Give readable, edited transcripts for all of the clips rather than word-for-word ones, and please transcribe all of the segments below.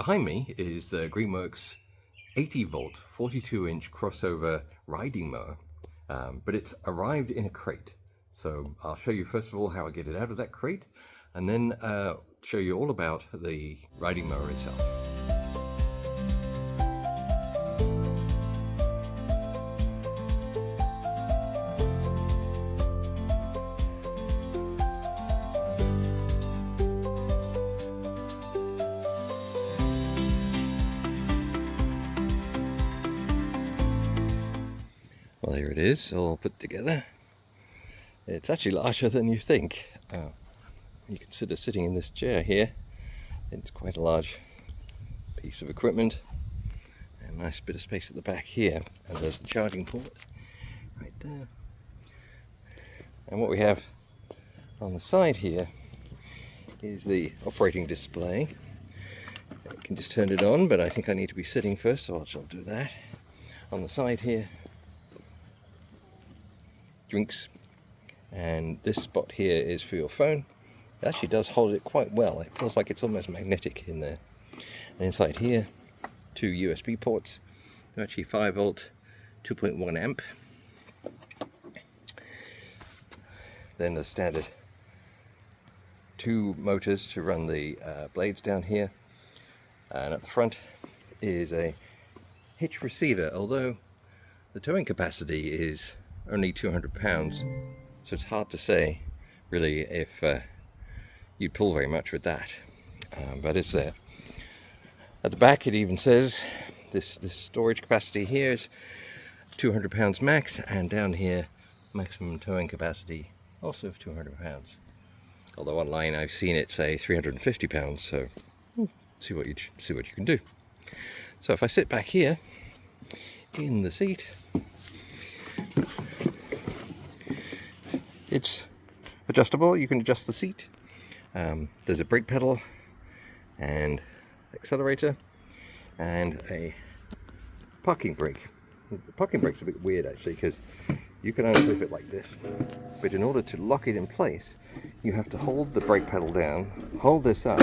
Behind me is the Greenworks 80V 42-inch crossover riding mower, but it's arrived in a crate. So I'll show you first of all how I get it out of that crate, and then show you all about the riding mower itself. Well, here it is, all put together. It's actually larger than you think. You consider sitting in this chair here. It's quite a large piece of equipment. A nice bit of space at the back here. And there's the charging port right there. And what we have on the side here is the operating display. I can just turn it on, but I think I need to be sitting first, so I'll do that. On the side here, drinks, and this spot here is for your phone. It actually does hold it quite well. It feels like it's almost magnetic in there. And inside here, two USB ports. They're actually 5 volt, 2.1 amp. Then the standard 2 motors to run the blades down here. And at the front is a hitch receiver, although the towing capacity is only 200 pounds, so it's hard to say really if you'd pull very much with that, but it's there. At the back it even says this storage capacity here is 200 pounds max, and down here maximum towing capacity also of 200 pounds, although online I've seen it say 350 pounds, so see what you can do. So if I sit back here in the seat, it's adjustable. You can adjust the seat. There's a brake pedal and accelerator and a parking brake. The parking brake's a bit weird actually, because you can unclip it like this, but in order to lock it in place you have to hold the brake pedal down, hold this up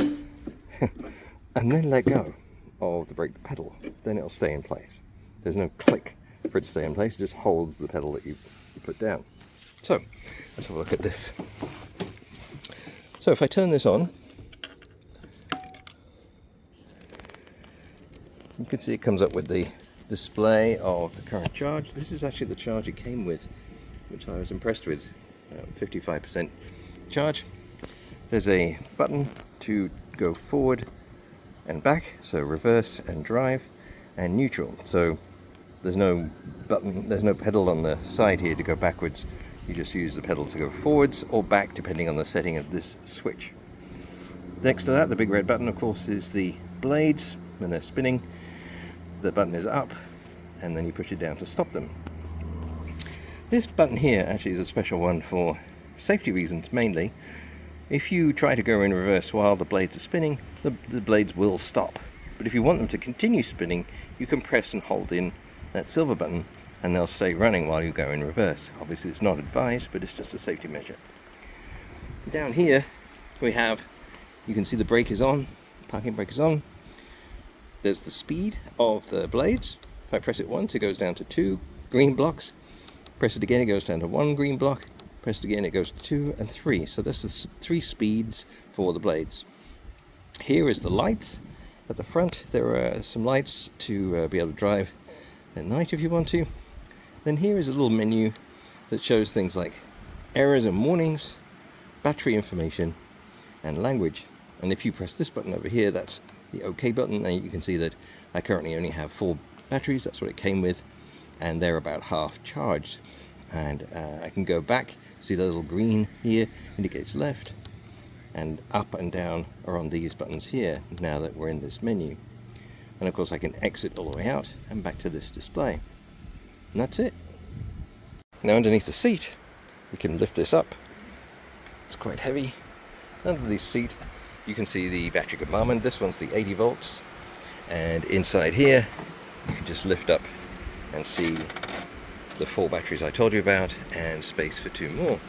and then let go of the brake pedal. Then it'll stay in place. There's no click for it to stay in place. It just holds the pedal that you put down. So let's have a look at this. So if I turn this on, you can see it comes up with the display of the current charge. This is actually the charge it came with, which I was impressed with. 55% charge. There's a button to go forward and back, so reverse and drive, and neutral. So there's no button, there's no pedal on the side here to go backwards. You just use the pedal to go forwards or back depending on the setting of this switch. Next to that, the big red button, of course, is the blades. When they're spinning, the button is up and then you push it down to stop them. This button here actually is a special one for safety reasons mainly. If you try to go in reverse while the blades are spinning, the blades will stop. But if you want them to continue spinning, you can press and hold in that silver button and they'll stay running while you go in reverse. Obviously it's not advised, but it's just a safety measure. Down here we have, you can see the brake is on, parking brake is on. There's the speed of the blades. If I press it once, it goes down to 2 green blocks. Press it again, it goes down to 1 green block. Press it again, it goes to 2 and 3. So that's the 3 speeds for the blades. Here is the lights. At the front there are some lights to be able to drive at night if you want to. Then here is a little menu that shows things like errors and warnings, battery information, and language. And if you press this button over here, that's the OK button, and you can see that I currently only have 4 batteries. That's what it came with, and they're about half charged. And I can go back, see the little green here indicates left, and up and down are on these buttons here now that we're in this menu. And of course I can exit all the way out and back to this display. And that's it. Now underneath the seat, we can lift this up. It's quite heavy. Under the seat, you can see the battery compartment. This one's the 80 volts. And inside here, you can just lift up and see the 4 batteries I told you about and space for 2 more.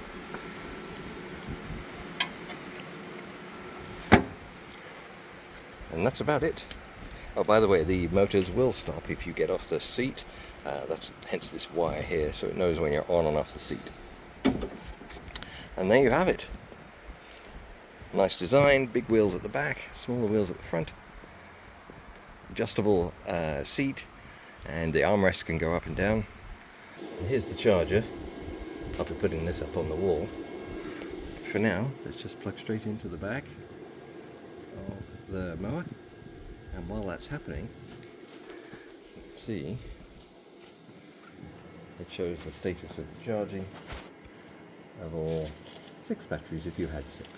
And that's about it. Oh, by the way, the motors will stop if you get off the seat. That's hence this wire here, so it knows when you're on and off the seat. And there you have it. Nice design, big wheels at the back, smaller wheels at the front. Adjustable seat, and the armrest can go up and down. And here's the charger. I'll be putting this up on the wall. For now, let's just plug straight into the back of the mower. And while that's happening, see, it shows the status of the charging of all 6 batteries if you had 6.